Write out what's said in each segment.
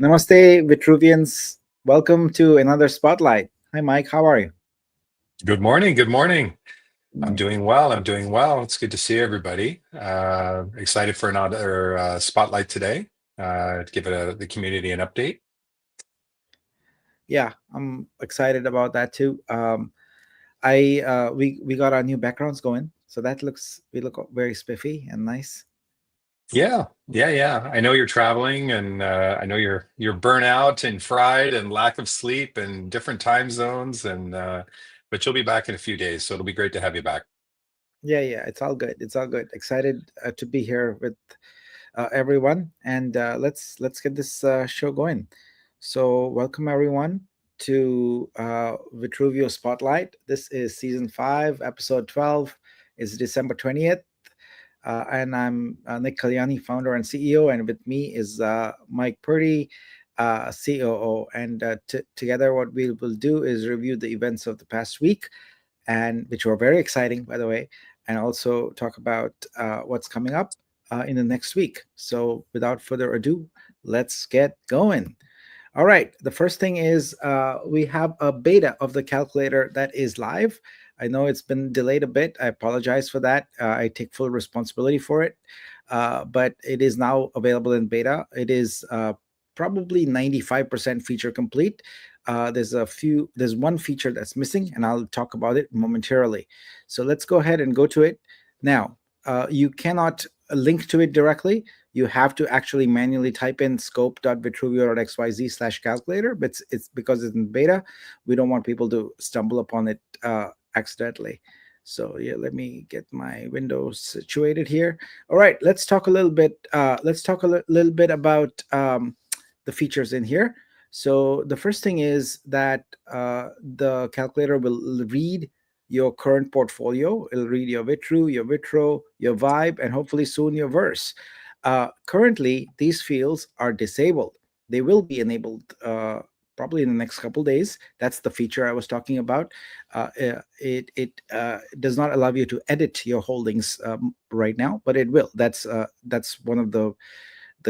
Namaste, Vitruvians. Welcome to another spotlight. Hi, Mike. How are you? Good morning. Good morning. I'm Mm. doing well. I'm doing well. It's good to see everybody. Excited for another spotlight today. To give the community an update. Yeah, I'm excited about that too. I we got our new backgrounds going, so we look very spiffy and nice. Yeah. I know you're traveling, and I know you're burnout and fried and lack of sleep and different time zones, and but you'll be back in a few days, so it'll be great to have you back. Yeah, it's all good. It's all good. Excited to be here with everyone, and let's get this show going. So, welcome everyone to Vitruveo Spotlight. This is season 5, episode 12. It's December 20th. And I'm Nick Kalyani, founder and CEO, and with me is Mike Purdy, COO. And together, what we will do is review the events of the past week, and which were very exciting, by the way, and also talk about what's coming up in the next week. So, without further ado, let's get going. All right. The first thing is we have a beta of the calculator that is live. I know it's been delayed a bit. I apologize for that. I take full responsibility for it. But it is now available in beta. It is probably 95% feature complete. There's one feature that's missing, and I'll talk about it momentarily. So let's go ahead and go to it. Now, you cannot link to it directly. You have to actually manually type in scope.vitruveo.xyz/calculator, but it's because it's in beta. We don't want people to stumble upon it accidentally. So yeah, let me get my windows situated here. All right, let's talk a little bit. Let's talk a little bit about the features in here. So the first thing is that the calculator will read your current portfolio. It'll read your Vitro, your Vibe, and hopefully soon your Verse. Currently, these fields are disabled. They will be enabled probably in the next couple days. That's the feature I was talking about. It does not allow you to edit your holdings right now, but it will. That's one of the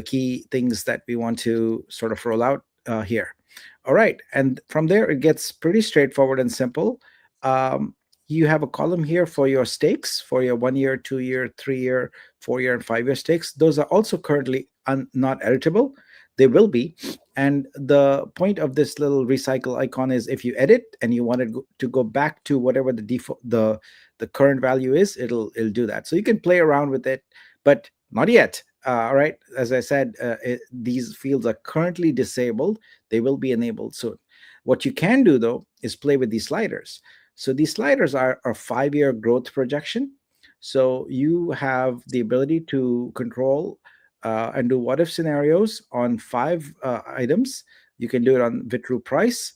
key things that we want to sort of roll out here. All right, and from there it gets pretty straightforward and simple. Um, you have a column here for your stakes, for your 1 year, 2 year, 3 year, 4 year, and 5 year stakes. Those are also currently not editable. They will be. And the point of this little recycle icon is if you edit and you want to go back to whatever the default the current value is, it'll do that. So you can play around with it, but not yet. All right. As I said, these fields are currently disabled. They will be enabled soon. What you can do, though, is play with these sliders. So these sliders are a 5 year growth projection. So you have the ability to control and do what if scenarios on 5 items. You can do it on Vitro price,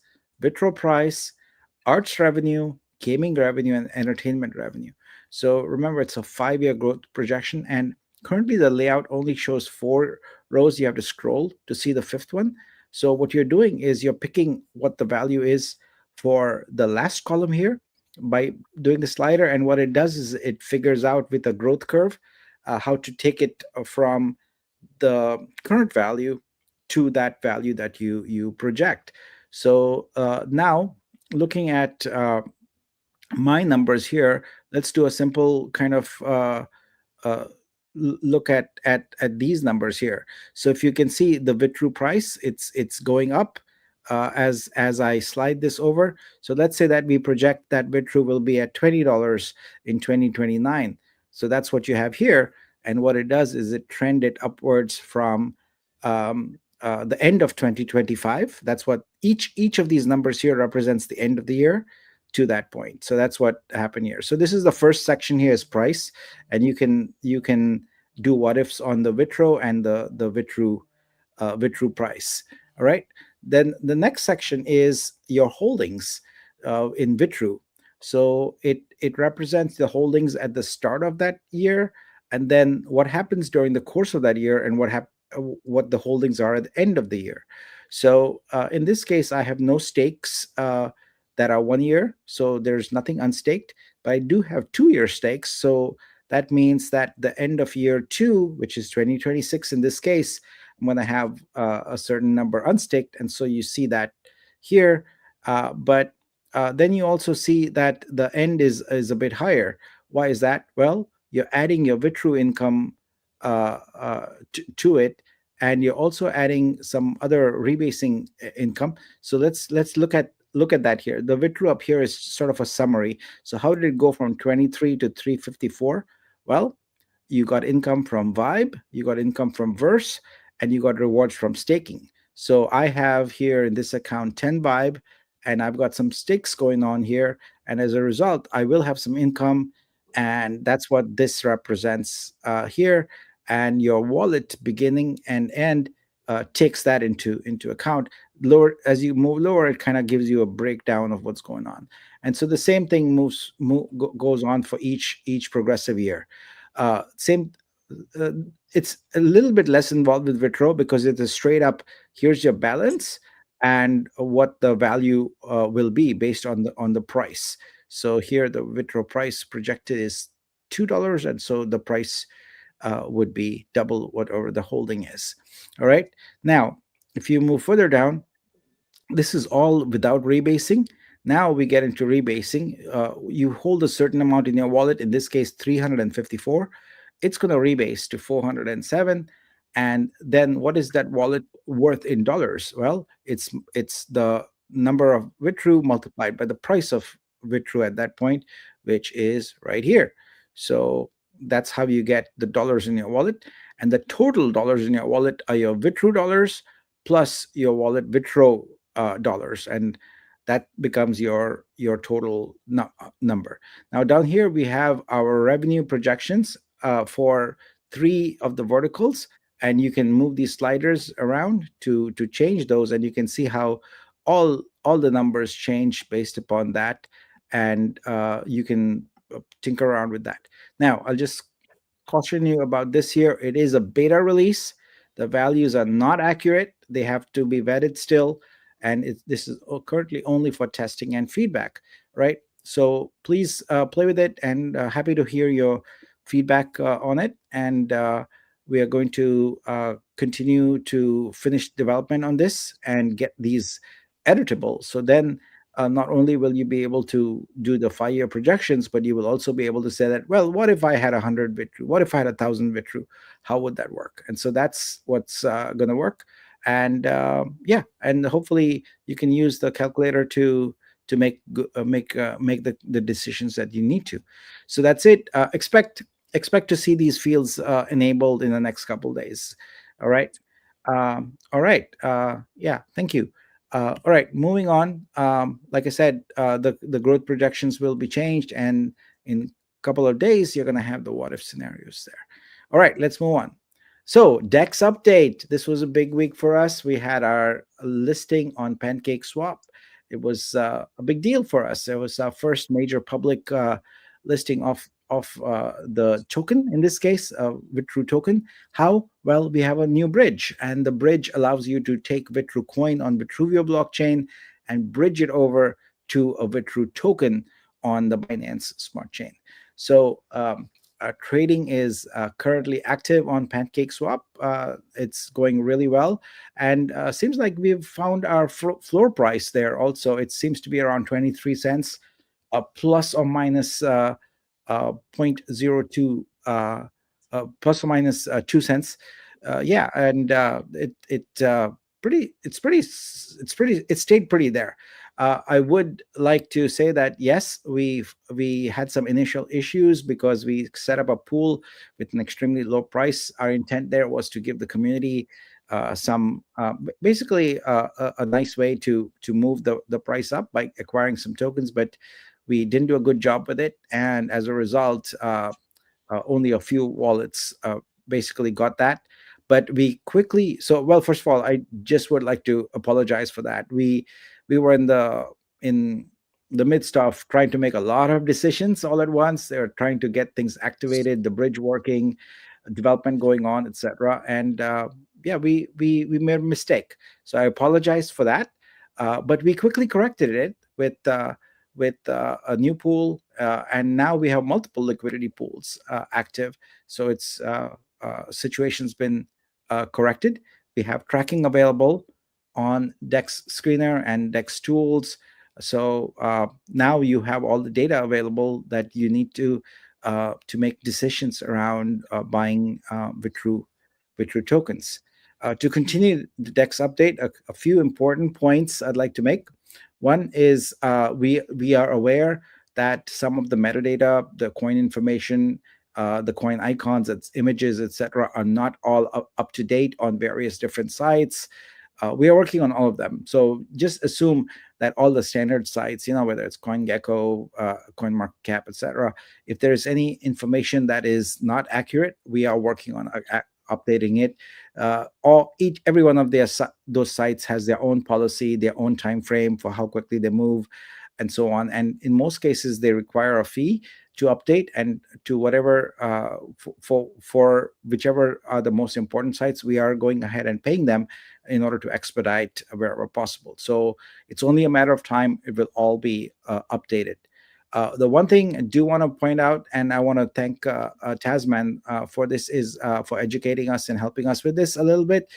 arts revenue, gaming revenue, and entertainment revenue. So remember, it's a 5 year growth projection, and currently the layout only shows 4 rows. You have to scroll to see the fifth one. So what you're doing is you're picking what the value is for the last column here by doing the slider, and what it does is it figures out with a growth curve how to take it from the current value to that value that you project. So now looking at my numbers here, let's do a simple kind of uh, look at these numbers here. So if you can see the Vitru price, it's going up as I slide this over. So let's say that we project that Vitru will be at $20 in 2029. So that's what you have here. And what it does is it trended upwards from the end of 2025. That's what each of these numbers here represents the end of the year to that point. So that's what happened here. So this is the first section here is price, and you can do what ifs on the Vitro and the Vitru price. All right. Then the next section is your holdings in Vitru. So it represents the holdings at the start of that year, and then what happens during the course of that year, and what the holdings are at the end of the year. So in this case, I have no stakes that are 1 year, so there's nothing unstaked. But I do have 2 year stakes, so that means that the end of year 2, which is 2026 in this case, I'm going to have a certain number unstaked, and so you see that here. But then you also see that the end is a bit higher. Why is that? Well, you're adding your Vitru income to it, and you're also adding some other rebasing income. So let's look at that here. The Vitru up here is sort of a summary. So how did it go from 23 to 354? Well, you got income from Vibe, you got income from Verse, and you got rewards from staking. So I have here in this account 10 Vibe, and I've got some stakes going on here. And as a result, I will have some income. And that's what this represents here. And your wallet beginning and end takes that into account. Lower as you move lower, it kind of gives you a breakdown of what's going on. And so the same thing goes on for each progressive year. Same uh, it's a little bit less involved with Vitro because it's a straight up, here's your balance and what the value will be based on the price. So here the Vitro price projected is $2, and so the price would be double whatever the holding is. All right. Now, if you move further down, this is all without rebasing. Now we get into rebasing. You hold a certain amount in your wallet, in this case 354. It's going to rebase to 407. And then what is that wallet worth in dollars? Well, it's the number of Vitru multiplied by the price of Vitru at that point, which is right here. So that's how you get the dollars in your wallet. And the total dollars in your wallet are your Vitru dollars plus your wallet Vitro dollars, and that becomes your total number. Now down here we have our revenue projections for three of the verticals, and you can move these sliders around to change those, and you can see how all the numbers change based upon that, and you can tinker around with that. Now I'll just caution you about this here. It is a beta release. The values are not accurate. They have to be vetted still. And this is currently only for testing and feedback, right? So please play with it, and happy to hear your feedback on it. And we are going to continue to finish development on this and get these editable. So then not only will you be able to do the 5 year projections, but you will also be able to say that, well, what if I had 100 Vitru? What if I had 1,000 Vitru? How would that work? And so that's what's going to work. And yeah, and hopefully you can use the calculator to make the decisions that you need to. So that's it. Expect to see these fields enabled in the next couple days. All right. All right. Yeah. Thank you. All right, moving on. Like I said, the growth projections will be changed, and in a couple of days, you're going to have the what if scenarios there. All right, let's move on. So, Dex update. This was a big week for us. We had our listing on Pancake Swap. It was a big deal for us. It was our first major public listing of the token, in this case, Vitru token. How? Well, we have a new bridge, and the bridge allows you to take Vitru coin on Vitruveo blockchain and bridge it over to a Vitru token on the Binance Smart Chain. So trading is currently active on PancakeSwap. It's going really well, and seems like we've found our floor price there. Also, it seems to be around 23 cents, plus or minus 0.02 plus or minus 2 cents. Yeah, and it stayed pretty there. I would like to say that yes, we had some initial issues because we set up a pool with an extremely low price. Our intent there was to give the community some basically a nice way to move the price up by acquiring some tokens, but we didn't do a good job with it, and as a result, only a few wallets basically got that. But we quickly, so well, first of all, I just would like to apologize for that. We were in the midst of trying to make a lot of decisions all at once. They were trying to get things activated, the bridge working, development going on, etc. And yeah, we made a mistake. So I apologize for that. But we quickly corrected it with a new pool, and now we have multiple liquidity pools active. So it's situation's been corrected. we have tracking available on Dex Screener and Dex Tools. So now you have all the data available that you need to make decisions around buying Vitru tokens. To continue the Dex update, a few important points I'd like to make. One is we are aware that some of the metadata, the coin information, the coin icons, its images, etc., are not all up to date on various different sites. We are working on all of them. So just assume that all the standard sites, whether it's CoinGecko, CoinMarketCap, etc., if there's any information that is not accurate, we are working on updating it. Every one of those sites has their own policy, their own time frame for how quickly they move, and so on. And in most cases, they require a fee to update, and to whatever for whichever are the most important sites, we are going ahead and paying them in order to expedite wherever possible. So it's only a matter of time; it will all be updated. The one thing I do want to point out, and I want to thank Tasman for this, is for educating us and helping us with this a little bit,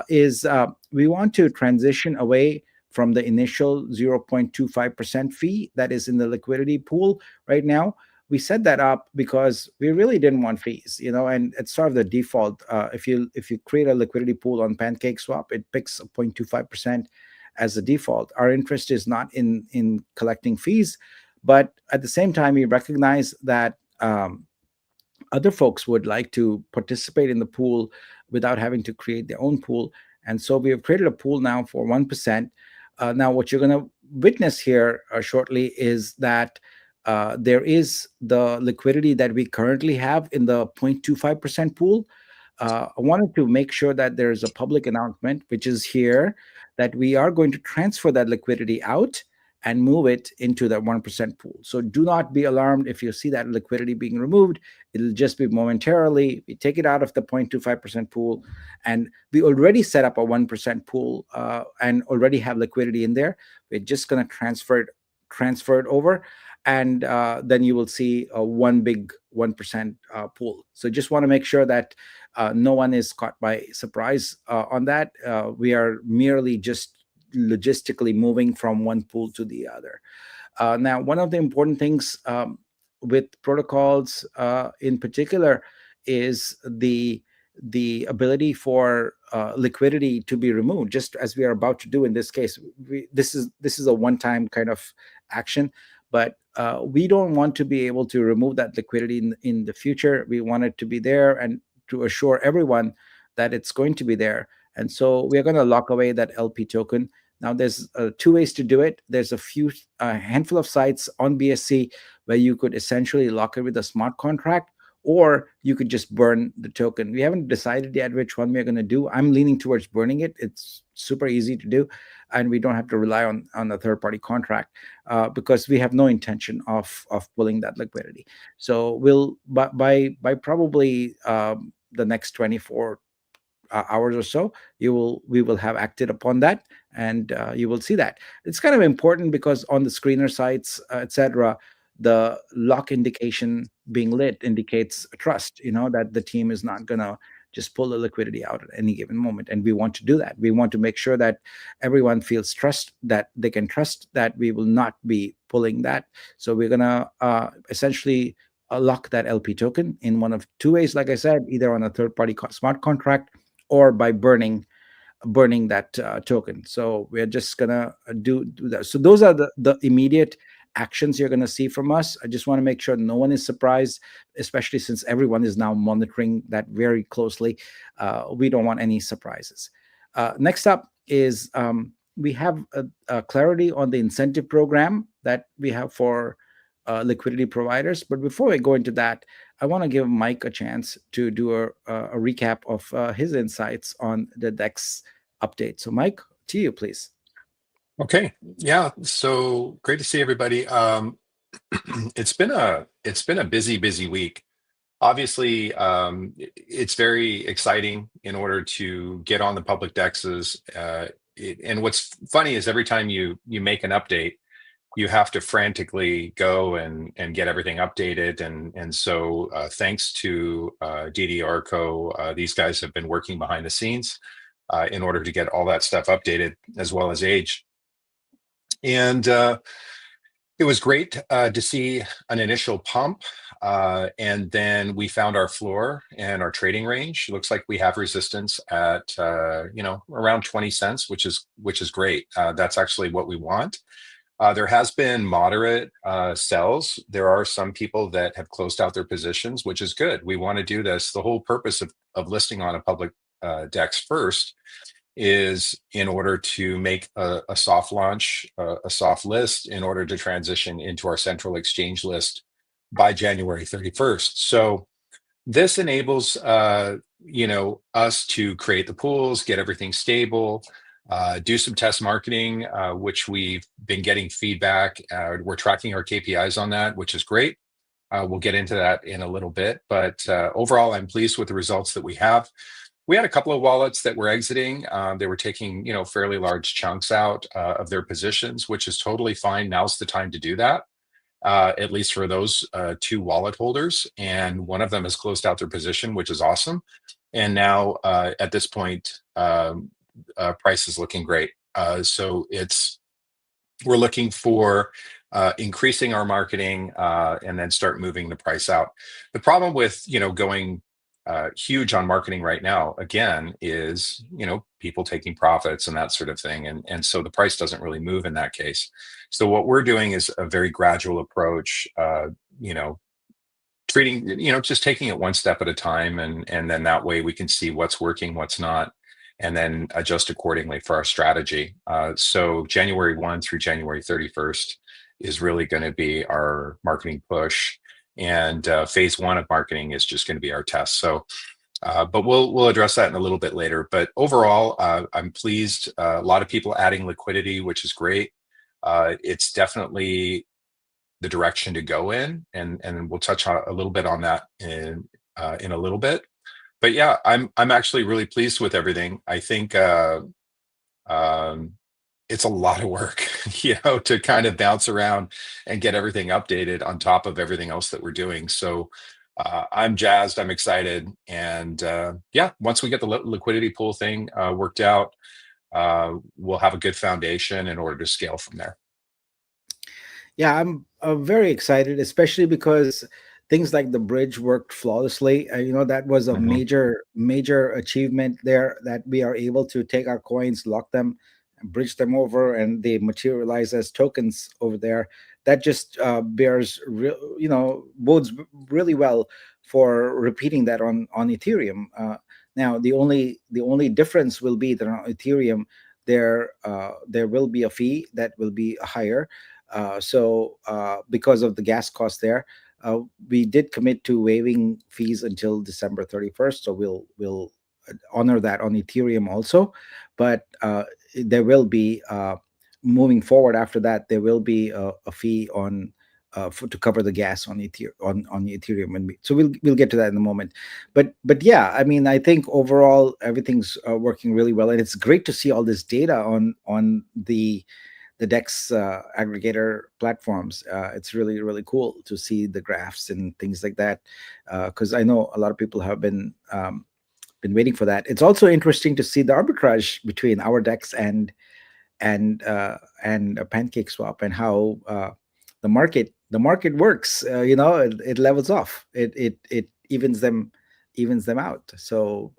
is we want to transition away from the initial 0.25% fee that is in the liquidity pool right now. We set that up because we really didn't want fees, and it's sort of the default. If you create a liquidity pool on PancakeSwap, it picks 0.25% as the default. Our interest is not in collecting fees, but at the same time, we recognize that other folks would like to participate in the pool without having to create their own pool. And so we have created a pool now for 1%. Now, what you're going to witness here shortly is that there is the liquidity that we currently have in the 0.25% pool. I wanted to make sure that there's a public announcement, which is here, that we are going to transfer that liquidity out and move it into that 1% pool. So do not be alarmed if you see that liquidity being removed. It'll just be momentarily. We take it out of the 0.25% pool, and we already set up a 1% pool and already have liquidity in there. We're just going to transfer it over, and then you will see one big 1% pool. So just want to make sure that no one is caught by surprise on that. We are merely just logistically moving from one pool to the other. Now, one of the important things with protocols in particular is the ability for liquidity to be removed, just as we are about to do in this case. This is a one-time kind of action, but we don't want to be able to remove that liquidity in the future. We want it to be there and to assure everyone that it's going to be there. And so we are going to lock away that LP token. Now, there's two ways to do it. There's a handful of sites on BSC where you could essentially lock it with a smart contract, or you could just burn the token. We haven't decided yet which one we're going to do. I'm leaning towards burning it. It's super easy to do, and we don't have to rely on a third-party contract because we have no intention of pulling that liquidity. So we'll by probably the next 24 hours or so, we will have acted upon that, and you will see that. It's kind of important because on the screener sites, etc., the lock indication being lit indicates trust, that the team is not going to just pull the liquidity out at any given moment. And we want to do that. We want to make sure that everyone feels trust, that they can trust that we will not be pulling that. So we're going to essentially lock that LP token in one of two ways, like I said, either on a third-party smart contract or by burning that token. So we're just gonna do that. So those are the immediate actions you're gonna see from us. I just want to make sure no one is surprised, especially since everyone is now monitoring that very closely. We don't want any surprises. Next up is we have a clarity on the incentive program that we have for liquidity providers. But before I go into that, I want to give Mike a chance to do a recap of his insights on the DEX update. So, Mike, to you, please. Okay. Yeah. So great to see everybody. It's been a busy week. Obviously, it's very exciting in order to get on the public dexes. And what's funny is every time you make an update, you have to frantically go and get everything updated. And so thanks to DD Arco, these guys have been working behind the scenes. in order to get all that stuff updated as well as age. And it was great to see an initial pump, and then we found our floor and our trading range. It looks like we have resistance at around 20 cents, which is great. That's actually what we want. There has been moderate sells. There are some people that have closed out their positions, which is good. We want to do this. The whole purpose of listing on a public DEX first is in order to make a soft launch, a soft list, in order to transition into our central exchange list by January 31st. So this enables us to create the pools, get everything stable, do some test marketing, which we've been getting feedback. We're tracking our KPIs on that, which is great. We'll get into that in a little bit, but overall, I'm pleased with the results that we have. We had a couple of wallets that were exiting. They were taking, fairly large chunks out of their positions, which is totally fine. Now's the time to do that, at least for those two wallet holders. And one of them has closed out their position, which is awesome. And now at this point, price is looking great. So we're looking for increasing our marketing and then start moving the price out. The problem with going huge on marketing right now, again, is people taking profits and that sort of thing, and so the price doesn't really move in that case. So what we're doing is a very gradual approach, treating, just taking it one step at a time, and then that way we can see what's working, what's not, and then adjust accordingly for our strategy. So January 1 through January 31st is really going to be our marketing push, and phase one of marketing is just going to be our test. So, but we'll address that in a little bit later. But overall, I'm pleased. A lot of people adding liquidity, which is great. It's definitely the direction to go in, and we'll touch on a little bit on that in a little bit. But yeah, I'm actually really pleased with everything. I think um, it's a lot of work, to kind of bounce around and get everything updated on top of everything else that we're doing. So I'm jazzed, I'm excited, and yeah, once we get the liquidity pool thing worked out, we'll have a good foundation in order to scale from there. Yeah, I'm very excited, especially because things like the bridge worked flawlessly. That was a Mhm. major achievement there, that we are able to take our coins, lock them, and bridge them over, and they materialize as tokens over there. That just bodes really well for repeating that on Ethereum. Now, the only difference will be that on Ethereum, there will be a fee that will be higher. Because of the gas cost there, we did commit to waiving fees until December 31st. So we'll honor that on Ethereum also. But there will be, moving forward after that, there will be a fee to cover the gas on on Ethereum, so we'll get to that in a moment. But yeah, I mean, I think overall everything's working really well, and it's great to see all this data on the DEX aggregator platforms. It's really, really cool to see the graphs and things like that, because I know a lot of people have been waiting for that. It's also interesting to see the arbitrage between our DEX and a pancake swap, and how the market works. It levels off. It evens them out. So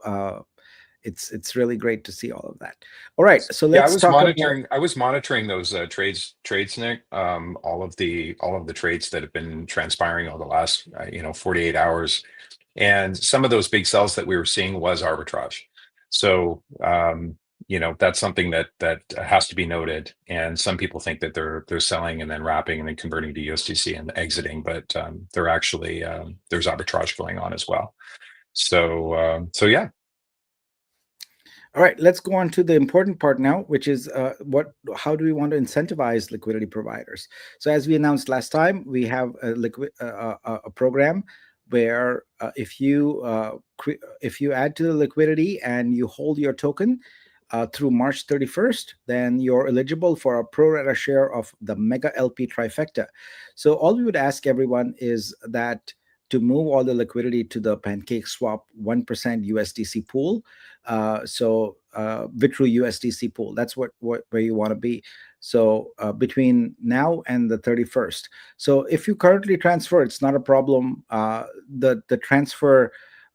it's really great to see all of that. All right, so Yeah, let's talk about. I was monitoring those trades, Nick. All of the trades that have been transpiring over the last 48 hours, and some of those big sells that we were seeing was arbitrage. So that's something that has to be noted. And some people think that they're selling and then wrapping and then converting to USDC and exiting, but they're actually there's arbitrage going on as well. So yeah. All right, let's go on to the important part now, which is how do we want to incentivize liquidity providers? So, as we announced last time, we have a program where if you add to the liquidity and you hold your token through March 31st, then you're eligible for a pro rata share of the Mega LP trifecta. So all we would ask everyone is that to move all the liquidity to the Pancake Swap 1% USDC pool. Vitru USDC pool. That's what where you want to be. So between now and the 31st. So if you currently transfer, it's not a problem. The transfer,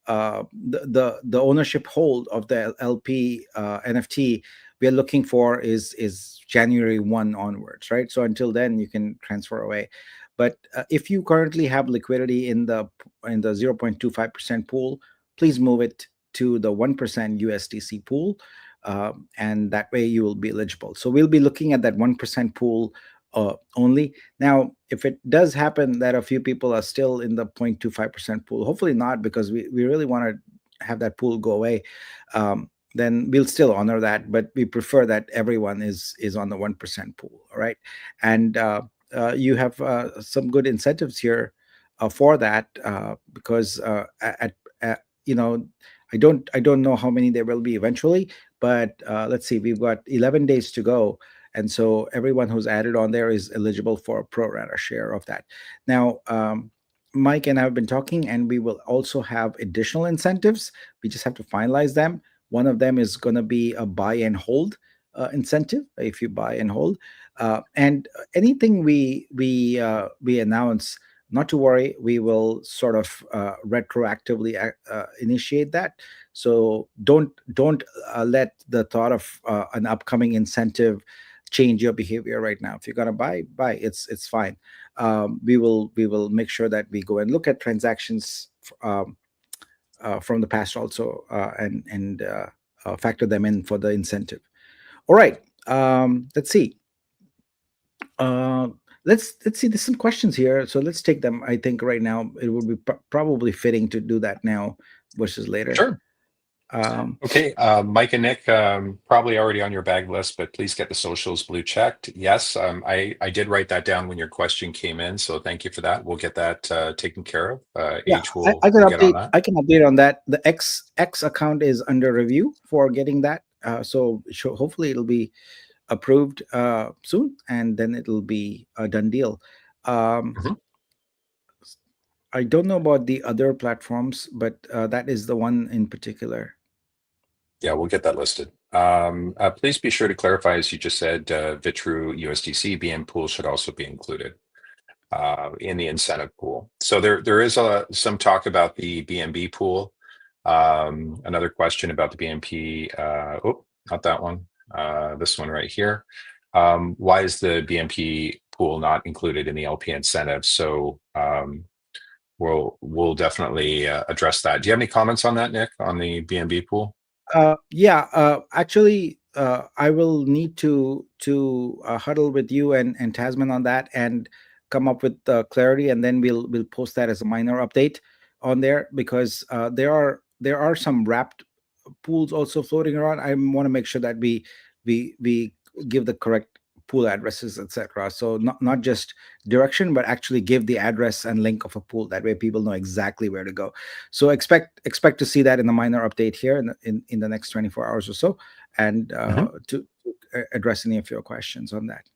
the ownership hold of the LP NFT we are looking for is January 1 onwards, right? So until then, you can transfer away. But if you currently have liquidity in the 0.25% pool, please move it to the 1% USDC pool, and that way you will be eligible. So we'll be looking at that 1% pool only. Now, if it does happen that a few people are still in the 0.25% pool, hopefully not, because we really want to have that pool go away. Then we'll still honor that, but we prefer that everyone is on the 1% pool. All right, and you have some good incentives here for that, because at you know, I don't know how many there will be eventually, but let's see, we've got 11 days to go, and so everyone who's added on there is eligible for a pro rata share of that. Now, Mike and I have been talking, and we will also have additional incentives. We just have to finalize them. One of them is going to be a buy and hold incentive if you buy and hold, and anything we announce. Not to worry, we will sort of retroactively initiate that. So don't let the thought of an upcoming incentive change your behavior right now. If you're gonna buy, it's fine. We will make sure that we go and look at transactions from the past also, and factor them in for the incentive. All right. Let's see. Uh, let's see. There's some questions here, so let's take them. I think right now it would be probably fitting to do that now versus later. Sure. Um, Okay, Mike and Nick, probably already on your bag list, but please get the socials blue checked. Yes, I did write that down when your question came in, so thank you for that. We'll get that taken care of. yeah, H I can will get on update. that. I can update on that. The X account is under review for getting that. So hopefully it'll be approved soon, and then it'll be a done deal. Um, Mhm. I don't know about the other platforms, but that is the one in particular. Yeah, we'll get that listed. Please be sure to clarify, as you just said, Vitru USDC BM pool should also be included in the incentive pool. So there is some talk about the BNB pool. Another question about the BNP. Oh, not that one. This one right here. Why is the BNP pool not included in the LP incentive? So we'll definitely address that. Do you have any comments on that, Nick, on the BNB pool? Yeah, actually, I will need to huddle with you and Tasman on that and come up with clarity, and then we'll post that as a minor update on there, because there are some wrapped pools also floating around. I want to make sure that we give the correct pool addresses, etc. So not just direction, but actually give the address and link of a pool. That way, people know exactly where to go. So expect to see that in the minor update here in the next 24 hours or so, and to address any of your questions on that.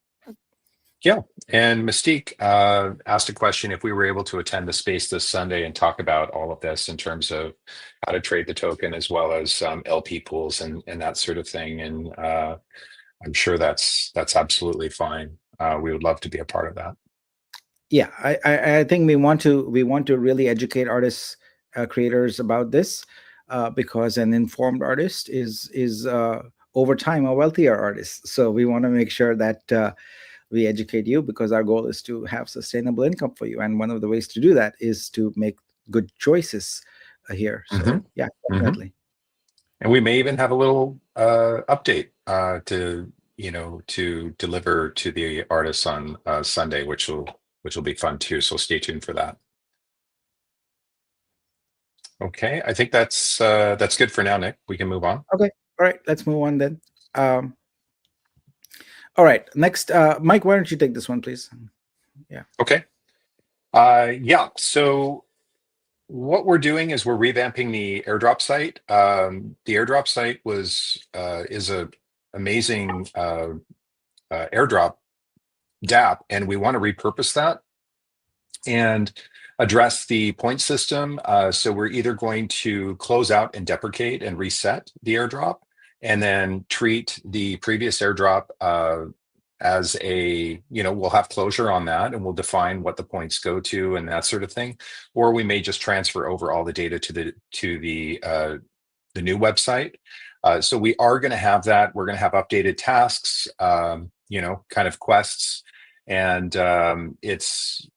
Yeah, and Mystique asked a question if we were able to attend the space this Sunday and talk about all of this in terms of how to trade the token as well as LP pools and that sort of thing. And I'm sure that's absolutely fine. We would love to be a part of that. Yeah, I think we want to really educate artists, creators about this, because an informed artist is over time a wealthier artist. So we want to make sure that we educate you, because our goal is to have sustainable income for you, and one of the ways to do that is to make good choices here. hmm So yeah, hmm definitely. And we may even have a little update to to deliver to the artists on Sunday, which will be fun too. So stay tuned for that. Okay, I think that's good for now, Nick. We can move on. Okay, all right, let's move on then. um all right, next, Mike, why don't you take this one, please? Yeah. Okay. Yeah. So what we're doing is we're revamping the airdrop site. The airdrop site is a amazing airdrop DApp, and we want to repurpose that. And address the point system. So we're either going to close out and deprecate and reset the airdrop, and then treat the previous airdrop as a, we'll have closure on that, and we'll define what the points go to and that sort of thing. Or we may just transfer over all the data to the new website. So we are going to have that. We're going to have updated tasks, kind of quests, and it's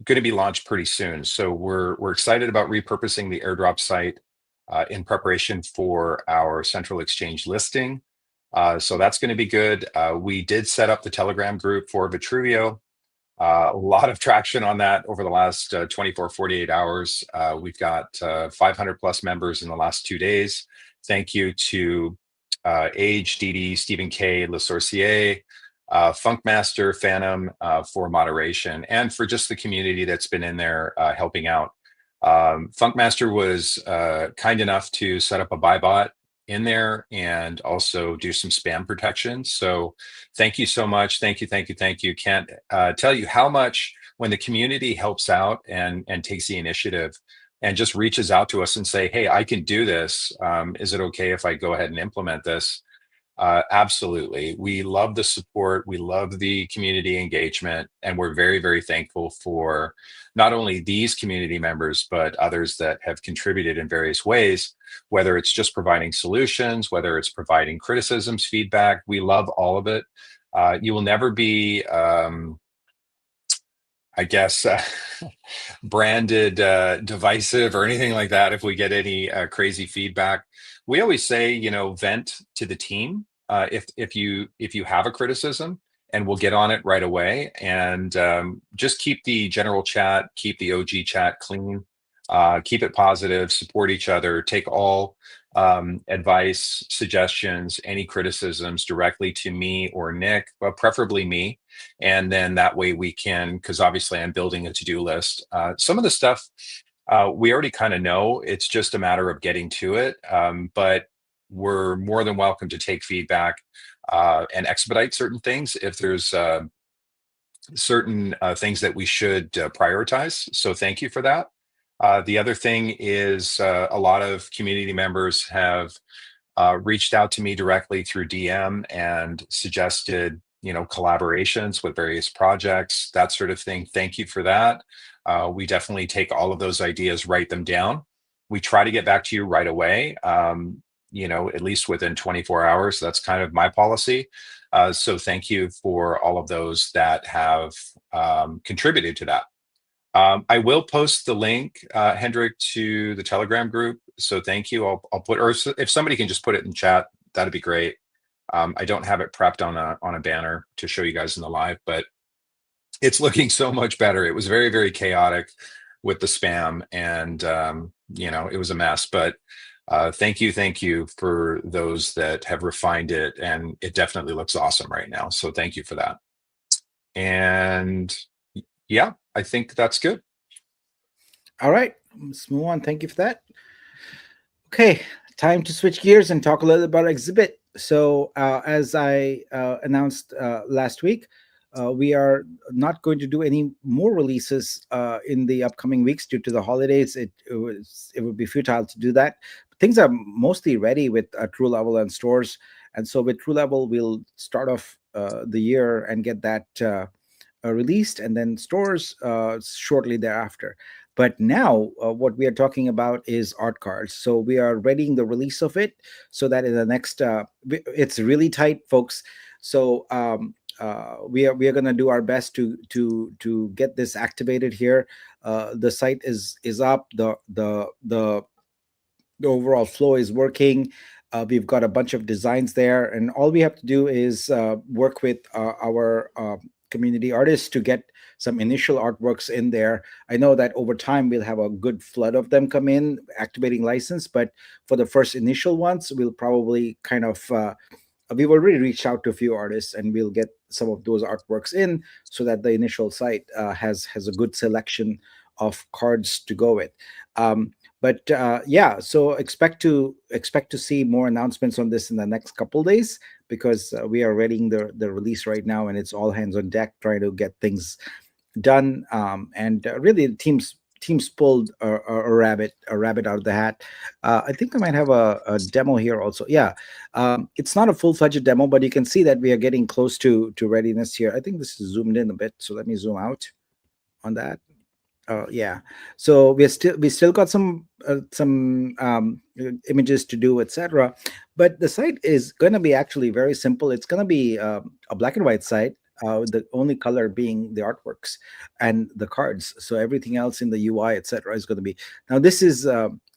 going to be launched pretty soon. So we're excited about repurposing the airdrop site in preparation for our central exchange listing. So that's going to be good. We did set up the Telegram group for Vitruveo. A lot of traction on that over the last 24, 48 hours. We've got 500 plus members in the last 2 days. Thank you to Age, Didi, Stephen K, Le Sorcier, Funkmaster, Phantom for moderation, and for just the community that's been in there helping out. Funkmaster was kind enough to set up a buy bot in there and also do some spam protection. So thank you so much. Thank you, thank you, thank you. Can't tell you how much when the community helps out and takes the initiative and just reaches out to us and say, hey, I can do this. Is it okay if I go ahead and implement this? Absolutely. We love the support. We love the community engagement. And we're very, very thankful for not only these community members, but others that have contributed in various ways, whether it's just providing solutions, whether it's providing criticisms, feedback. We love all of it. You will never be, I guess, branded divisive or anything like that if we get any crazy feedback. We always say, vent to the team if you have a criticism, and we'll get on it right away. And just keep the general chat, keep the OG chat clean, keep it positive, support each other, take all advice, suggestions, any criticisms directly to me or Nick, but preferably me. And then that way we can, because obviously I'm building a to-do list. Some of the stuff we already kind of know. It's just a matter of getting to it. But we're more than welcome to take feedback and expedite certain things if there's certain things that we should prioritize. So thank you for that. The other thing is a lot of community members have reached out to me directly through DM and suggested, collaborations with various projects, that sort of thing. Thank you for that. We definitely take all of those ideas, write them down. We try to get back to you right away, at least within 24 hours. That's kind of my policy. So thank you for all of those that have contributed to that. I will post the link, Hendrik, to the Telegram group. So thank you. I'll put, or if somebody can just put it in chat, that'd be great. I don't have it prepped on a banner to show you guys in the live, but it's looking so much better. It was very, very chaotic with the spam, and it was a mess. But thank you for those that have refined it, and it definitely looks awesome right now. So thank you for that. And yeah, I think that's good. All right, let's move on. Thank you for that. Okay, time to switch gears and talk a little about Exhibit. So, as I announced last week, we are not going to do any more releases in the upcoming weeks due to the holidays. It would be futile to do that. Things are mostly ready with True Level and stores, and so with True Level, we'll start off the year and get that released, and then stores shortly thereafter. But now, what we are talking about is art cards. So we are readying the release of it so that in the next, it's really tight, folks. So we are going to do our best to get this activated here. The site is up. The overall flow is working. We've got a bunch of designs there, and all we have to do is work with our community artists to get some initial artworks in there. I know that over time we'll have a good flood of them come in, activating license, but for the first initial ones, we'll probably kind of we've already reached out to a few artists, and we'll get some of those artworks in so that the initial site has a good selection of cards to go with. But yeah, so expect to see more announcements on this in the next couple days, because we are readying the release right now, and it's all hands on deck trying to get things done. And really, the team's teams pulled a rabbit out of the hat. I think I might have a demo here also. Yeah, it's not a full-fledged demo, but you can see that we are getting close to readiness here. I think this is zoomed in a bit, so let me zoom out on that. Yeah. So we still got some images to do, etc. But the site is going to be actually very simple. It's going to be a black and white site. The only color being the artworks and the cards. So everything else in the UI, etc., is going to be. Now this is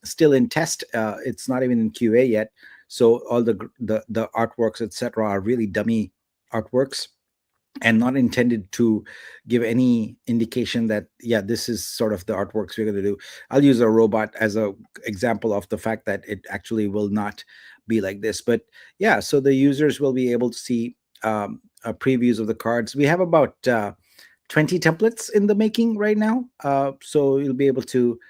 still in test. It's not even in QA yet. So all the artworks, etc., are really dummy artworks and not intended to give any indication that, yeah, this is sort of the artworks we're going to do. I'll use a robot as a example of the fact that it actually will not be like this. But yeah, so the users will be able to see previews of the cards. We have about 20 templates in the making right now, so you'll be able to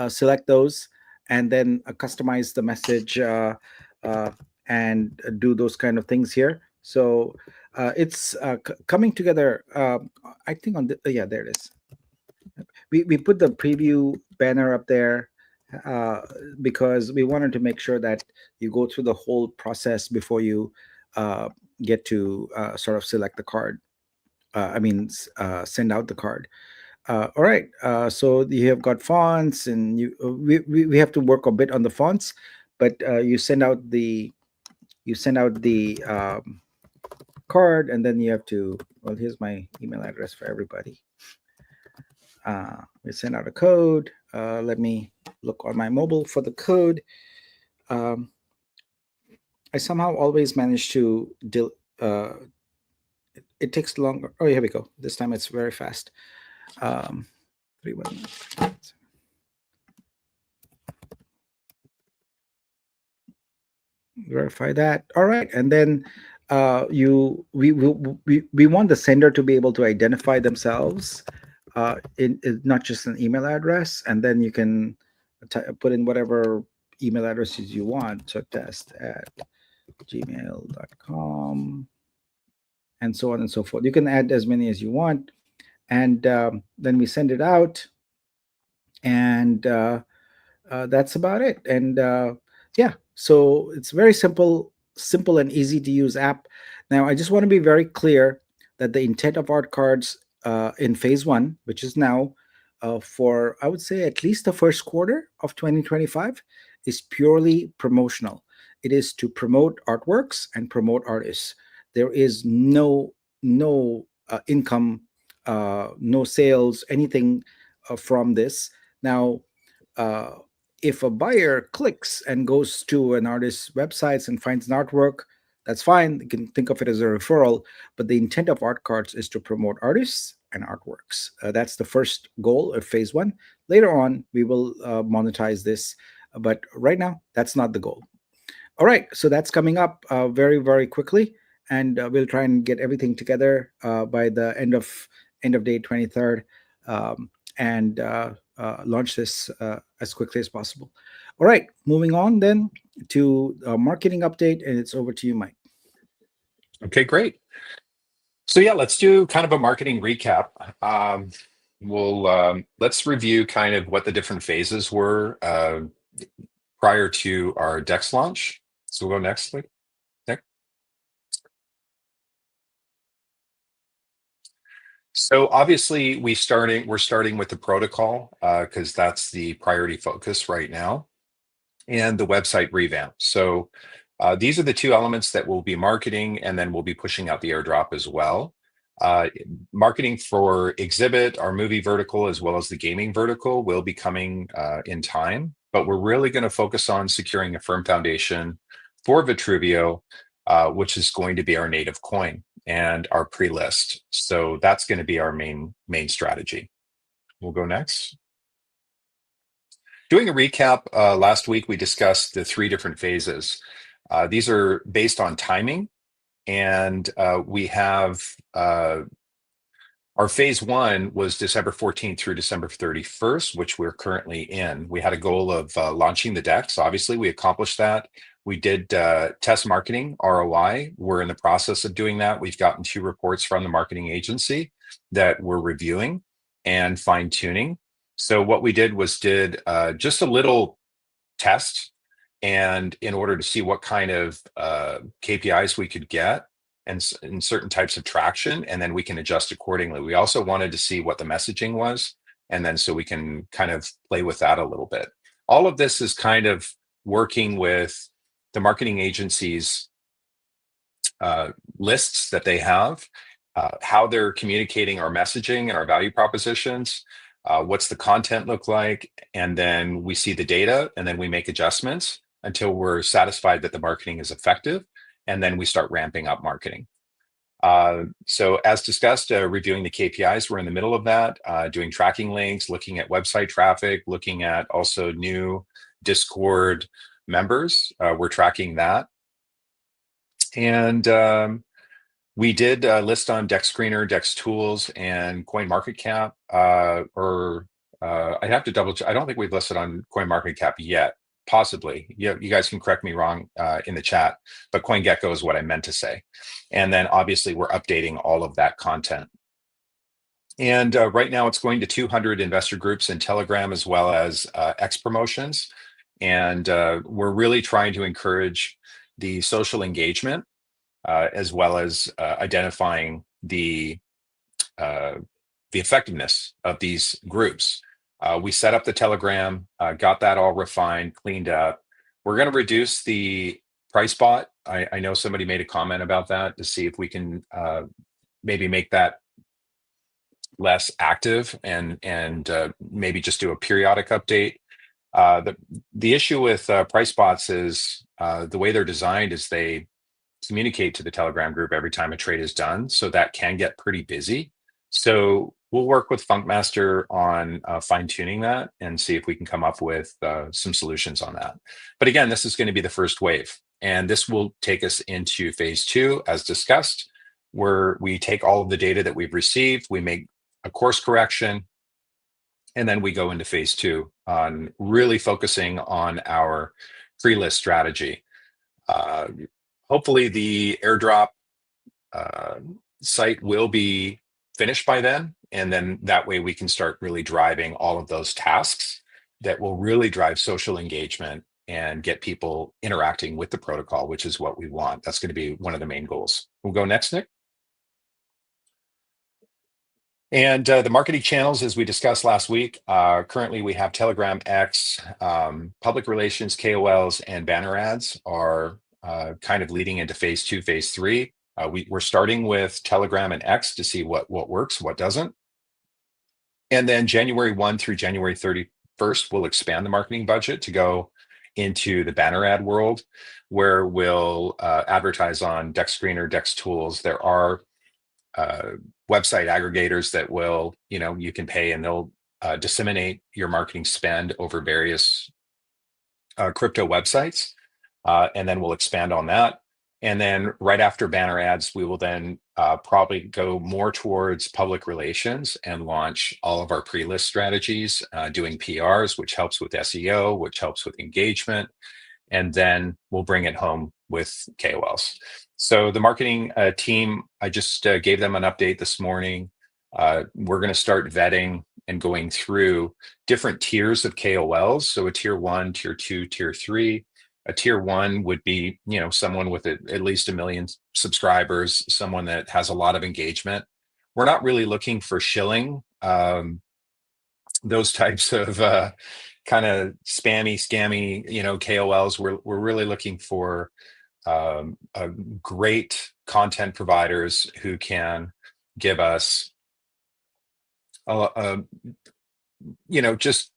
select those and then customize the message, uh, and do those kind of things here. So it's coming together. I think on the, yeah, there it is. We put the preview banner up there uh, because we wanted to make sure that you go through the whole process before you uh, get to sort of select the card. Send out the card. All right. So you have got fonts, and we have to work a bit on the fonts, but you send out the card, and then you have to. Well, here's my email address for everybody. We send out a code. Let me look on my mobile for the code. Um, I somehow always manage to it takes longer. Oh, here we go. This time it's very fast. 3 1. Verify that. All right, and then you we want the sender to be able to identify themselves in not just an email address, and then you can put in whatever email addresses you want. So test@gmail.com, and so on and so forth. You can add as many as you want, and then we send it out, and that's about it. And yeah, so it's very simple and easy to use app. Now I just want to be very clear that the intent of art cards in phase one, which is now for, I would say, at least the first quarter of 2025, is purely promotional. It is to promote artworks and promote artists. There is no income, no sales, anything from this. Now uh, if a buyer clicks and goes to an artist's websites and finds an artwork, that's fine. You can think of it as a referral. But the intent of art cards is to promote artists and artworks. That's the first goal of phase one. Later on, we will monetize this. But right now, that's not the goal. All right, so that's coming up very, very quickly, and we'll try and get everything together by the end of day 23rd, and launch this as quickly as possible. All right, moving on then to a marketing update, and it's over to you, Mike. Okay, great. So yeah, let's do kind of a marketing recap. Let's review kind of what the different phases were prior to our DEX launch. So we'll go next, please. Next. So obviously we're starting with the protocol because that's the priority focus right now, and the website revamp. So these are the two elements that we'll be marketing, and then we'll be pushing out the airdrop as well. Marketing for exhibit, our movie vertical, as well as the gaming vertical will be coming in time, but we're really going to focus on securing a firm foundation for Vitruveo, which is going to be our native coin and our pre-list. So that's going to be our main strategy. We'll go next. Doing a recap, last week we discussed the 3 different phases. These are based on timing, and we have our phase 1 was December 14th through December 31st, which we're currently in. We had a goal of launching the DEX. Obviously, we accomplished that. We did test marketing ROI. We're in the process of doing that. We've gotten 2 reports from the marketing agency that we're reviewing and fine-tuning. So what we did was did just a little test, and in order to see what kind of KPIs we could get and certain types of traction, and then we can adjust accordingly. We also wanted to see what the messaging was, and then so we can kind of play with that a little bit. All of this is kind of working with the marketing agencies lists that they have, how they're communicating our messaging and our value propositions, what's the content look like, and then we see the data, and then we make adjustments until we're satisfied that the marketing is effective, and then we start ramping up marketing. So as discussed, reviewing the KPIs, we're in the middle of that, doing tracking links, looking at website traffic, looking at also new Discord members. We're tracking that. And we did list on Dex Screener, Dex Tools, and CoinMarketCap. I'd have to double check. I don't think we've listed on CoinMarketCap yet. Possibly. You guys can correct me wrong in the chat, but CoinGecko is what I meant to say. And then obviously we're updating all of that content. And right now it's going to 200 investor groups in Telegram as well as X promotions. And we're really trying to encourage the social engagement as well as identifying the effectiveness of these groups. We set up the Telegram, got that all refined, cleaned up. We're going to reduce the price bot. I know somebody made a comment about that to see if we can maybe make that less active and maybe just do a periodic update. The issue with price bots is the way they're designed is they communicate to the Telegram group every time a trade is done. So that can get pretty busy. So we'll work with Funkmaster on fine tuning that and see if we can come up with some solutions on that. But again, this is going to be the first wave. And this will take us into phase 2, as discussed, where we take all of the data that we've received, we make a course correction, and then we go into phase 2 on really focusing on our pre-list strategy. Hopefully the airdrop site will be finished by then. And then that way we can start really driving all of those tasks that will really drive social engagement and get people interacting with the protocol, which is what we want. That's going to be one of the main goals. We'll go next, Nick. And the marketing channels, as we discussed last week, currently we have Telegram, X, public relations, KOLs, and banner ads are kind of leading into phase 2, phase 3. We're starting with Telegram and X to see what works, what doesn't. And then January 1 through January 31st, we'll expand the marketing budget to go into the banner ad world, where we'll advertise on Dex Screener, Dex Tools. There are website aggregators that will, you can pay and they'll disseminate your marketing spend over various crypto websites. And then we'll expand on that. And then right after banner ads, we will then probably go more towards public relations and launch all of our pre-list strategies, doing PRs, which helps with SEO, which helps with engagement. And then we'll bring it home with KOLs. So the marketing team, I just gave them an update this morning. We're going to start vetting and going through different tiers of KOLs. So a tier 1, tier 2, tier 3. A tier 1 would be, someone with at least 1 million subscribers, someone that has a lot of engagement. We're not really looking for shilling, those types of kind of spammy, scammy, KOLs. We're really looking for great content providers who can give us, just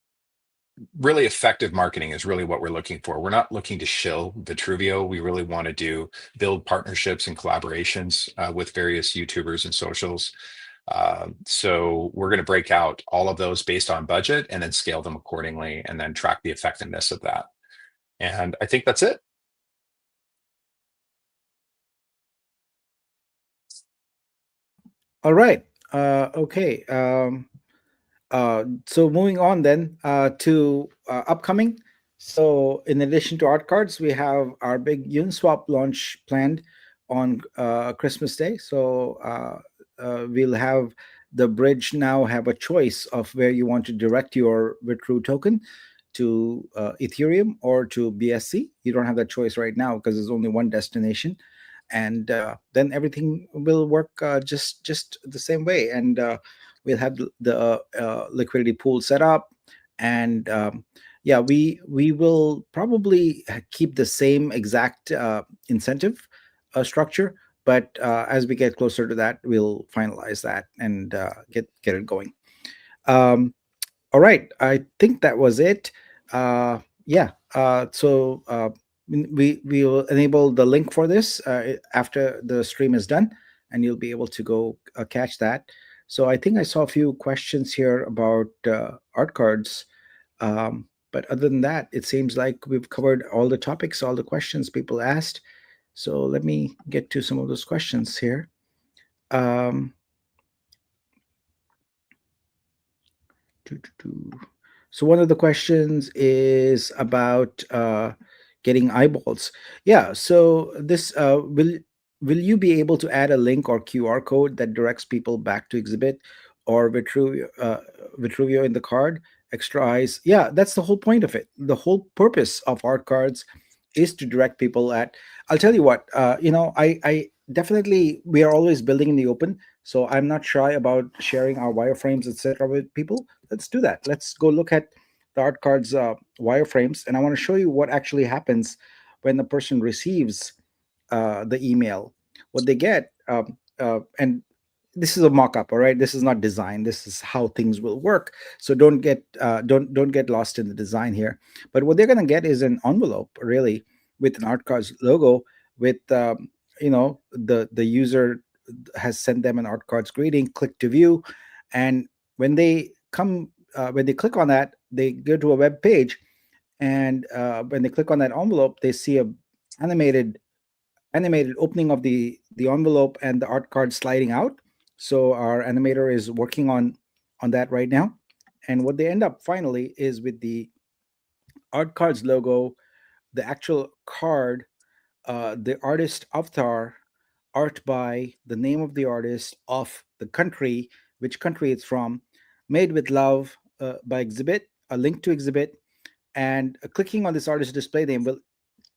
really effective marketing is really what we're looking for. We're not looking to shill Vitruveo. We really want to build partnerships and collaborations with various YouTubers and socials. So we're going to break out all of those based on budget and then scale them accordingly and then track the effectiveness of that. And I think that's it. All right. Okay. So moving on then to upcoming. So in addition to art cards, we have our big Uniswap launch planned on Christmas Day. So we'll have the bridge now have a choice of where you want to direct your Vitru token to Ethereum or to BSC. You don't have that choice right now because there's only one destination, and then everything will work just the same way. And we'll have the liquidity pool set up, and yeah, we will probably keep the same exact incentive structure, but as we get closer to that, we'll finalize that and get it going. Um, all right, I think that was it. Yeah. We will enable the link for this after the stream is done, and you'll be able to go catch that. So I think I saw a few questions here about art cards. But other than that, it seems like we've covered all the topics, all the questions people asked. So let me get to some of those questions here. Um, doo, doo, doo. So one of the questions is about getting eyeballs. Yeah. So this will you be able to add a link or QR code that directs people back to exhibit or Vitruveo in the card? Extra eyes. Yeah, that's the whole point of it. The whole purpose of art cards is to direct people at. I'll tell you what. I definitely, we are always building in the open, so I'm not shy about sharing our wireframes, etc., with people. Let's do that. Let's go look at the art cards wireframes, and I want to show you what actually happens when the person receives the email. What they get, and this is a mock-up, all right. This is not design. This is how things will work. So don't get lost in the design here. But what they're going to get is an envelope, really, with an art cards logo, with the user has sent them an art cards greeting. Click to view, and when they come when they click on that, they go to a web page, and when they click on that envelope, they see a animated opening of the envelope and the art card sliding out. So our animator is working on that right now, and what they end up finally is with the art cards logo, the actual card, the artist avatar, art by the name of the artist, of the country, which country it's from, made with love, by exhibit, a link to exhibit, and clicking on this artist display name will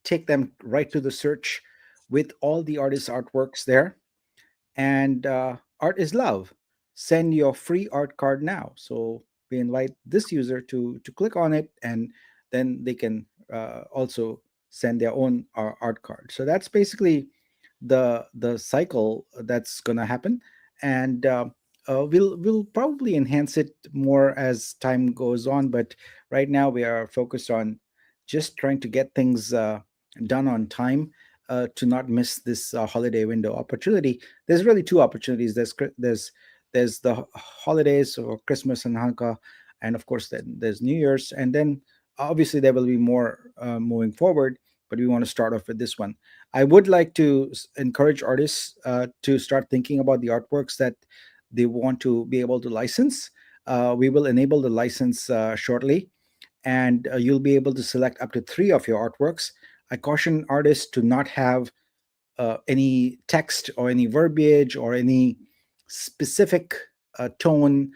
take them right to the search with all the artist's artworks there. And art is love. Send your free art card now. So we invite this user to click on it, and then they can also send their own art card. So that's basically the cycle that's going to happen, and we'll probably enhance it more as time goes on. But right now we are focused on just trying to get things done on time, to not miss this holiday window opportunity. There's really two opportunities. There's the holidays, or Christmas and Hanukkah, and of course then there's New Year's, and then obviously there will be more moving forward. But we want to start off with this one. I would like to encourage artists to start thinking about the artworks that they want to be able to license. We will enable the license shortly, and you'll be able to select up to three of your artworks. I caution artists to not have any text or any verbiage or any specific tone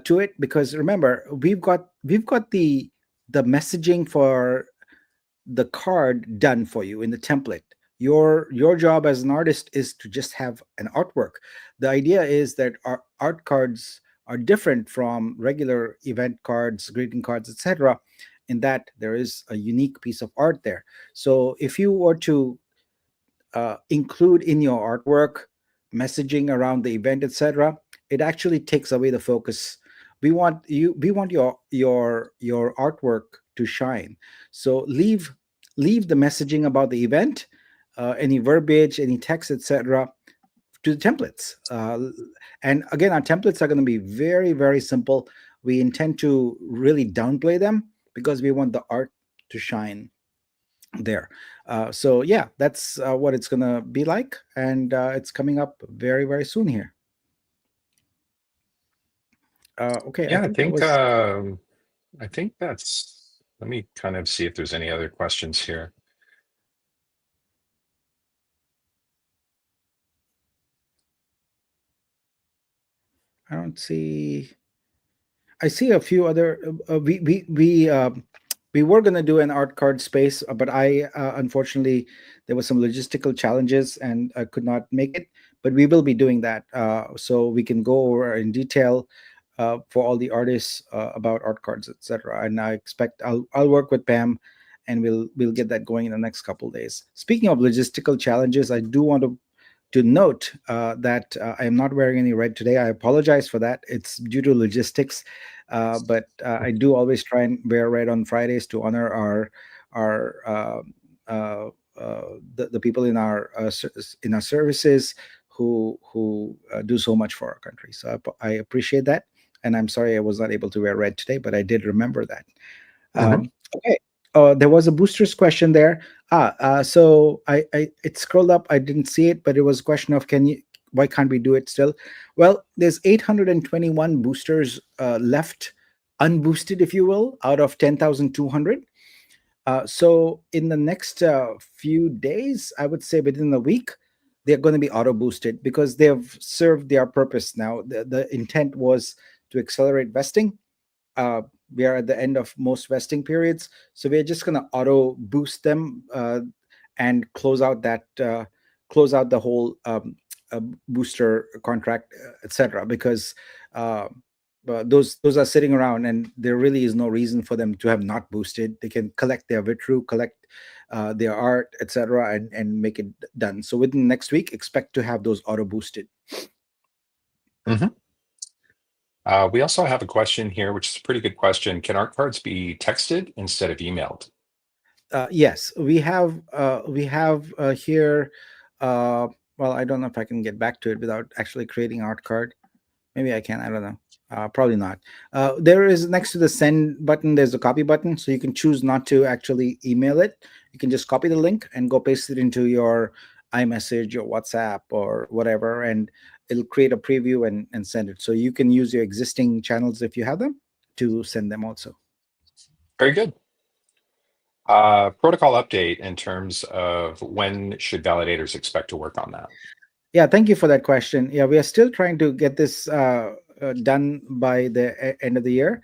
to it, because remember, we've got the messaging for the card done for you in the template. Your job as an artist is to just have an artwork. The idea is that our art cards are different from regular event cards, greeting cards, etc., in that there is a unique piece of art there. So if you were to include in your artwork messaging around the event, etc., it actually takes away the focus. We want your artwork to shine. So leave the messaging about the event, any verbiage, any text, etc., to the templates. And again, our templates are going to be very, very simple. We intend to really downplay them because we want the art to shine there. So yeah, that's what it's gonna be like, and it's coming up very, very soon here. Okay, I Yeah, think that was I think that's. Let me kind of see if there's any other questions here. I don't see. I see a few other. We were gonna do an art card space, but I unfortunately there was some logistical challenges and I could not make it. But we will be doing that, so we can go over in detail for all the artists about art cards, etc. And I expect I'll work with Pam, and we'll get that going in the next couple days. Speaking of logistical challenges, I do want to note that I am not wearing any red today. I apologize for that. It's due to logistics, but I do always try and wear red on Fridays to honor our uh, the people in in our services who do so much for our country. So I appreciate that, and I'm sorry I was not able to wear red today, but I did remember that. Hmm. Okay. There was a boosters question there. So I it scrolled up. I didn't see it, but it was a question of can you? Why can't we do it still? Well, there's 821 boosters left, unboosted, if you will, out of 10,200. So in the next few days, I would say within a week, they're going to be auto boosted because they've served their purpose now. The intent was to accelerate vesting. uh, we are at the end of most vesting periods, so we're just going to auto boost them and close out the whole booster contract, etc. Because uh, those are sitting around, and there really is no reason for them to have not boosted. They can collect their Vitru, collect their art, etc., and make it done. So within next week, expect to have those auto boosted. Hmm. We also have a question here, which is a pretty good question. Can art cards be texted instead of emailed? Yes, we have here. Uh, well, I don't know if I can get back to it without actually creating art card. Maybe I can. I don't know. Probably not. There is next to the send button. There's a copy button, so you can choose not to actually email it. You can just copy the link and go paste it into your iMessage or WhatsApp or whatever, and it'll create a preview and send it. So you can use your existing channels if you have them to send them also. Very good. Protocol update in terms of when should validators expect to work on that? Yeah, thank you for that question. Yeah, we are still trying to get this done by the end of the year.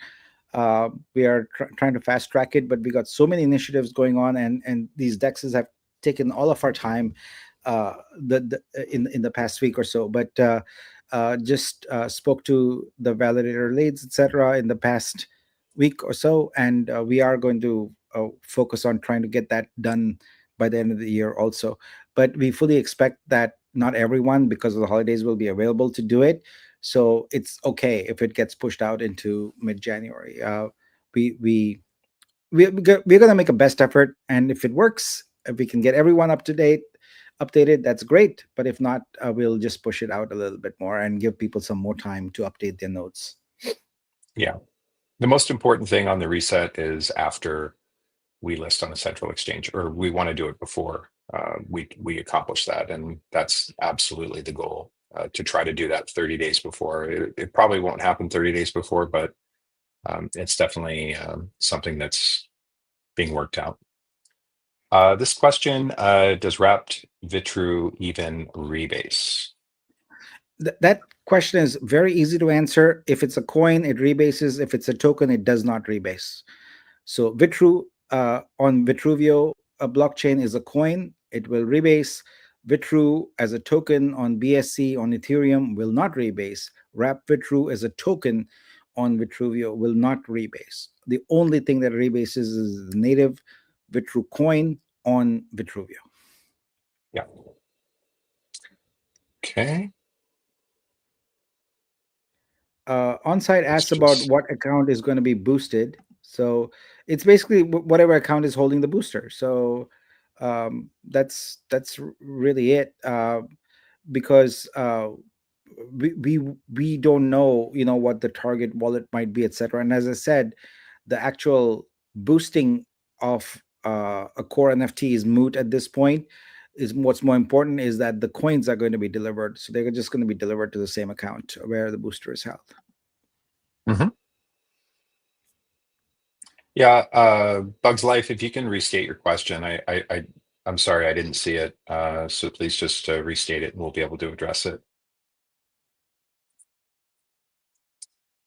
We are trying to fast track it, but we got so many initiatives going on, and these dexes have taken all of our time in the past week or so. But just spoke to the validator leads, etc., in the past week or so, and we are going to focus on trying to get that done by the end of the year also. But we fully expect that not everyone, because of the holidays, will be available to do it. So it's okay if it gets pushed out into mid-January. We we we're gonna make a best effort, and if it works, if we can get everyone updated, that's great. But if not, we'll just push it out a little bit more and give people some more time to update their notes. Yeah. The most important thing on the reset is after we list on a central exchange, or we want to do it before we accomplish that, and that's absolutely the goal. To try to do that 30 days before. It probably won't happen 30 days before, but it's definitely something that's being worked out. This question, does wrapped Vitru even rebase? That question is very easy to answer. If it's a coin, it rebases. If it's a token, it does not rebase. So on Vitruveo, a blockchain is a coin. It will rebase. Vitru as a token on BSC on Ethereum will not rebase. Wrap Vitru as a token on Vitruveo will not rebase. The only thing that rebases is the native Vitru coin on Vitruveo. Yeah. Okay. On-site Let's asks about just. what account is going to be boosted. So it's basically whatever account is holding the booster. So that's really it. Because we don't know, what the target wallet might be, etc. And as I said, the actual boosting of a core NFT is moot at this point. Is what's more important is that the coins are going to be delivered, so they're just going to be delivered to the same account where the booster is held. Mhm. Yeah, Bugs Life, if you can restate your question, I'm sorry I didn't see it. So please just restate it, and we'll be able to address it.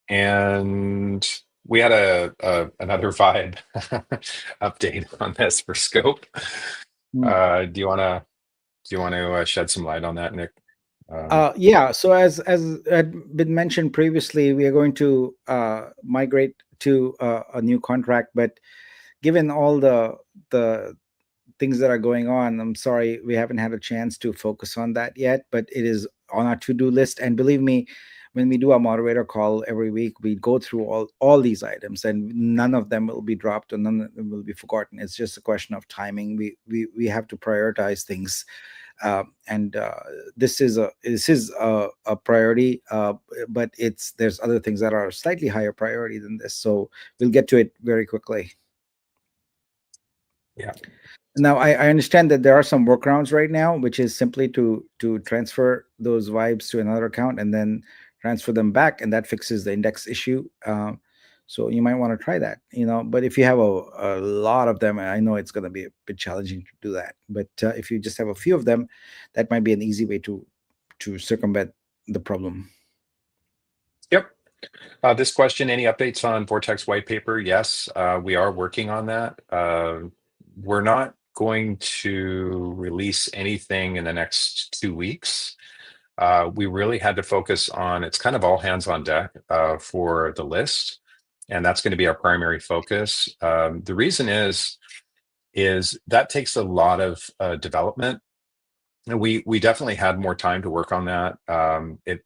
And we had a another vibe update on this for scope. Hmm. Do you want to shed some light on that, Nick? Yeah. So as had been mentioned previously, we are going to migrate to a new contract, but given all the things that are going on, I'm sorry we haven't had a chance to focus on that yet, but it is on our to-do list. And believe me, when we do our moderator call every week, we go through all these items, and none of them will be dropped and none of them will be forgotten. It's just a question of timing. We have to prioritize things, and this is a priority, but it's there's other things that are slightly higher priority than this, so we'll get to it very quickly. Yeah. Now, I understand that there are some workarounds right now, which is simply to transfer those vibes to another account and then transfer them back, and that fixes the index issue. So you might want to try that, But if you have a lot of them, I know it's going to be a bit challenging to do that. But if you just have a few of them, that might be an easy way to circumvent the problem. Yep. This question, any updates on Vortex white paper? Yes, we are working on that. We're not going to release anything in the next 2 weeks. We really had to focus on, it's kind of all hands on deck for the list, and that's going to be our primary focus. The reason is that takes a lot of development. And we definitely had more time to work on that. It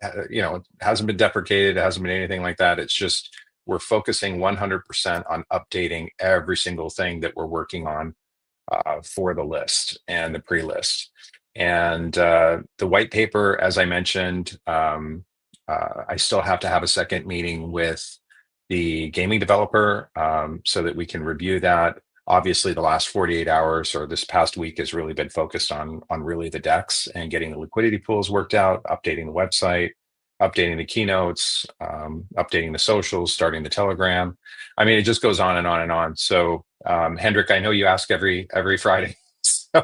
hasn't been deprecated, it hasn't been anything like that. It's just we're focusing 100% on updating every single thing that we're working on for the list and the pre-list. And the white paper, as I mentioned, I still have to have a second meeting with the gaming developer so that we can review that. Obviously, the last 48 hours or this past week has really been focused on really the decks and getting the liquidity pools worked out, updating the website, updating the keynotes, updating the socials, starting the Telegram. I mean, it just goes on and on and on. So, Hendrik, I know you ask every Friday, so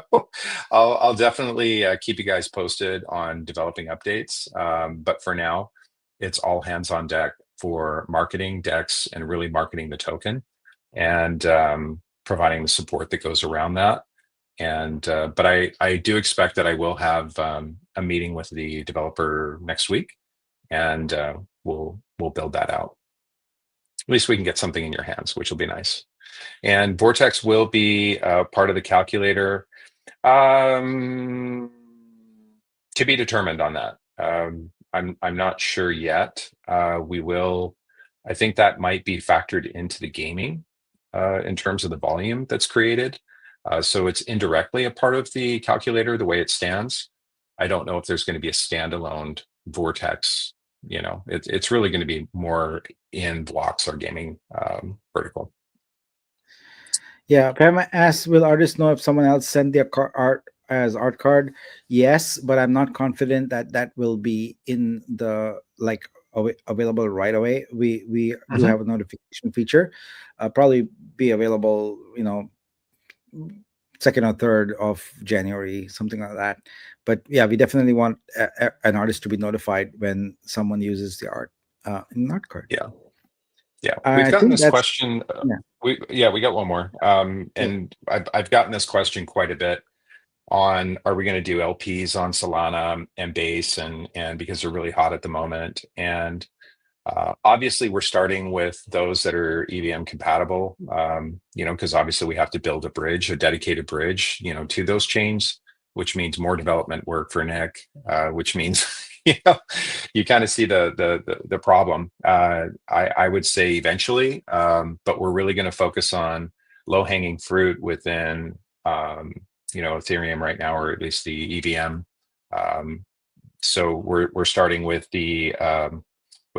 I'll definitely keep you guys posted on developing updates. But for now, it's all hands on deck for marketing decks and really marketing the token and providing the support that goes around that. And but I do expect that I will have a meeting with the developer next week, and we'll build that out. At least we can get something in your hands, which will be nice. And Vortex will be part of the calculator. Um, to be determined on that. I'm not sure yet. We will. I think that might be factored into the gaming in terms of the volume that's created. So it's indirectly a part of the calculator the way it stands. I don't know if there's going to be a standalone Vortex. It's really going to be more in blocks or gaming vertical. Yeah, Pam asks, will artists know if someone else sent their art as art card? Yes, but I'm not confident that that will be in the like available right away. We do Mhm. have a notification feature, probably be available, second or third of January, something like that. But yeah, we definitely want an artist to be notified when someone uses the art in an art card. Yeah. Yeah, we've I gotten think this that's question. yeah. We got one more, and I've gotten this question quite a bit on are we going to do LPs on Solana and Base and because they're really hot at the moment, and obviously we're starting with those that are EVM compatible, because obviously we have to build a dedicated bridge, to those chains, which means more development work for Nick, which means you know you kind of see the problem. I would say eventually, but we're really going to focus on low hanging fruit within Ethereum right now, or at least the EVM. Um, so we're starting with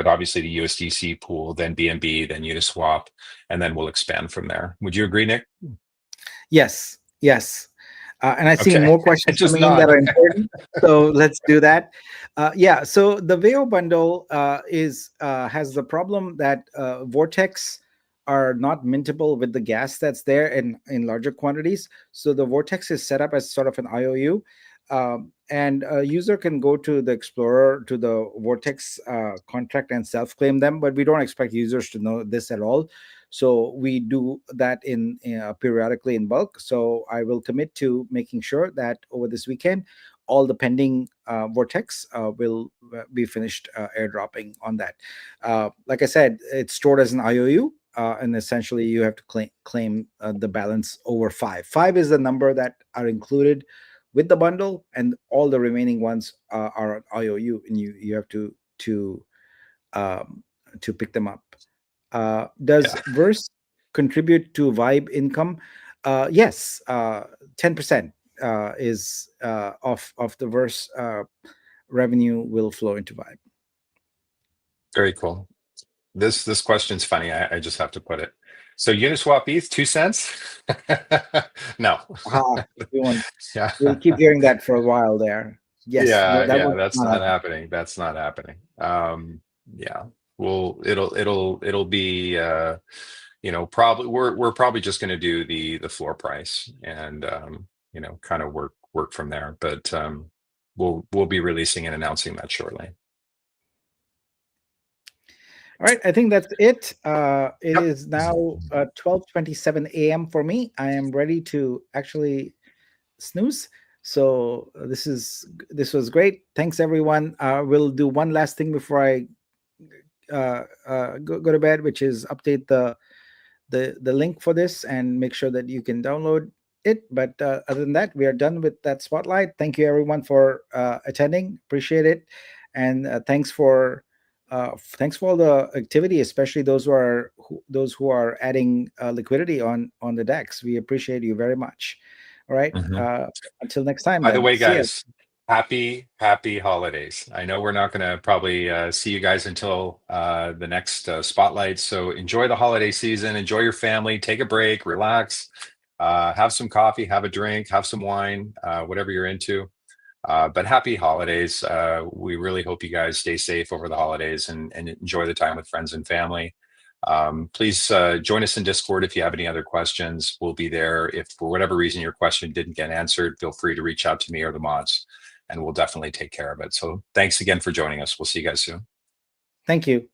obviously the USDC pool, then BNB, then Uniswap, and then we'll expand from there. Would you agree, Nick? Yes, yes. And I see Okay, more questions just coming in that nod. are important. So let's do that. Yeah. So the Veo bundle is has the problem that Vortex are not mintable with the gas that's there in larger quantities. So the Vortex is set up as sort of an IOU. And a user can go to the Explorer, to the Vortex contract, and self-claim them, but we don't expect users to know this at all. So we do that in periodically in bulk. So I will commit to making sure that over this weekend, all the pending Vortex will be finished airdropping on that. Like I said, it's stored as an IOU, and essentially you have to claim the balance over five. Five is the number that are included with the bundle, and all the remaining ones are IOU, and you have um, to pick them up. Does Yeah, Verse contribute to Vibe income? Yes, 10% is of the Verse revenue will flow into Vibe. very cool. This question's funny. I just have to put it. So Uniswap ETH 2 cents? No. Ah, everyone, Yeah. we'll keep hearing that for a while there. Yes, no, Yeah, that yeah, was that's not not happening. happening. That's not happening. Yeah. Well, it'll be probably we're probably just going to do the floor price and kind of work from there. But we'll be releasing and announcing that shortly. All right, I think that's it. It Yep. is now 12:27 a.m. for me. I am ready to actually snooze. So this was great. Thanks everyone. We'll do one last thing before I go to bed, which is update the link for this and make sure that you can download it. But other than that, we are done with that spotlight. Thank you everyone for attending. Appreciate it, and thanks for all the activity, especially those who are adding liquidity on the decks. We appreciate you very much. All right. Mhm. Until next time, By the then. way, See ya. guys, happy holidays. I know we're not going to probably see you guys until the next spotlight. So enjoy the holiday season, enjoy your family, take a break, relax, have some coffee, have a drink, have some wine, whatever you're into. But happy holidays. We really hope you guys stay safe over the holidays and enjoy the time with friends and family. Please join us in Discord if you have any other questions. We'll be there. If for whatever reason your question didn't get answered, feel free to reach out to me or the mods, and we'll definitely take care of it. So thanks again for joining us. We'll see you guys soon. Thank you.